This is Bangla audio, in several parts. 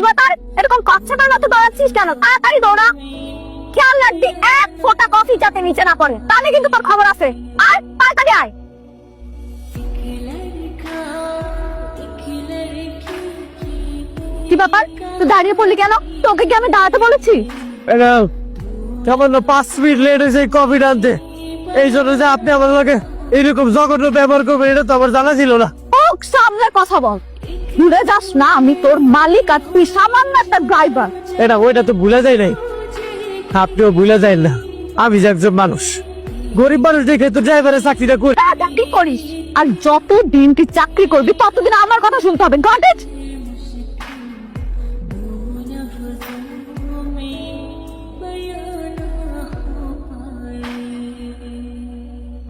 ব্যাপার? এরকম কচ্ছপের মতো দৌড়াচ্ছিস কেন? তাড়াতাড়ি দৌড়া। খেয়াল রাখবি এক ফোঁটা কফি যাতে নিচে না পড়ে, তাহলে কিন্তু তোর খবর আছে। আর তাড়াতাড়ি আয়। কি ব্যাপার, তুই দাঁড়িয়ে পড়লি কেন? তোকে কি আমি দাঁড়াতে বলেছি? সামান্য 5 মিনিট লেট হয়েছে কফি আনতে, এই জন্য যে আপনি আমার লগে এইরকম জঘন্য ব্যবহার করবেন এটা তো আমার জানা ছিল না। মুখ সামনে কথা বল, ভুলে যাস না আমি তোর মালিক আর তুই সামান্য একটা ড্রাইভার। ওইটা তো ভুলে যায় নাই, আপনিও ভুলে যায় না আমি যে একজন মানুষ, গরিব মানুষ দেখে তো ড্রাইভারের চাকরিটা করি। চাকরি করিস, আর যতদিন তুই চাকরি করবি ততদিন আমার কথা শুনতে হবে। Got it?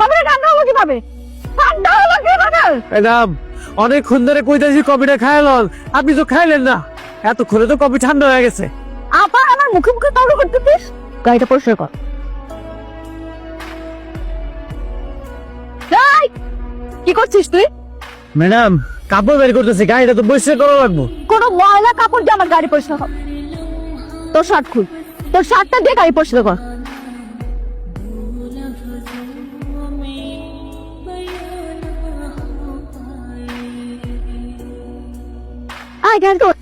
কবে ঠান্ডা হলো কিভাবে? ঠান্ডা হলো কিভাবে? ম্যাডাম অনেকক্ষণ ধরে কইতাছি কফিটা খাইলেন, আপনি তো খাইলেন না, এতক্ষণে তো কফি ঠান্ডা হয়ে গেছে। আবার আমার মুখে মুখে তর্ক করতেছিস? গাড়িটা পরিষ্কার কর। এই, কি করছিস তুই? ম্যাডাম কাপড় বের করতেছি, গাড়িটা তো পরিষ্কার করা লাগবো। কোনো ময়লা কাপড় দিয়ে আমার গাড়ি পরিষ্কার কর। তোর শার্ট খুল, তোর শার্টটা দিয়ে গাড়ি পরিষ্কার কর। আয় গাড়ি তোর।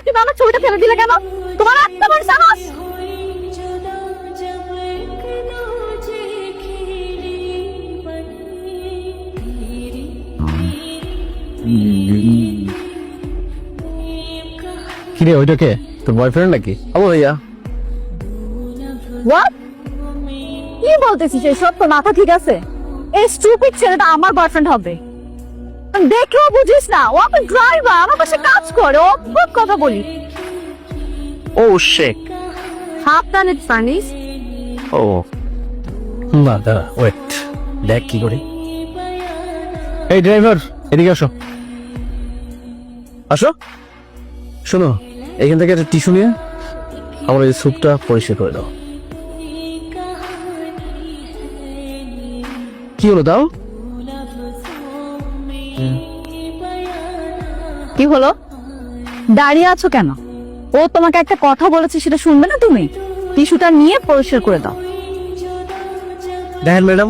তুমি আমার ছবিটা ফেলে দিলে কেন? তোমার এত বড় সাহস! কিরে ওইটাকে তোর বয়ফ্রেন্ড নাকি? ও ভাইয়া। হোয়াট? কি বলতেছিস এসব? তোর মাথা ঠিক আছে? এই স্টুপিড ছেলেটা আমার বয়ফ্রেন্ড হবে? দেখেও বুঝিস না ও একটা ড্রাইভার, আমার পাশে কাজ করে, অদ্ভুত কথা বলি। ও শেক। হাফ ডান ইট ফানিস। ও না দাঁড়া, ওয়েট, দেখ কি করি। এই ড্রাইভার এদিকে আসো। আসো, শোনো এখান থেকে একটা টিস্যু নিয়ে আমার এই স্যুপটা পরিষ্কার করে দাও। কি হলো দাও? কি হলো? দাঁড়িয়ে আছো কেন? ও তোমাকে একটা কথা বলেছে, সেটা শুনবে না তুমি? টিস্যুটা নিয়ে পরিষ্কার করে দাও। দেখেন ম্যাডাম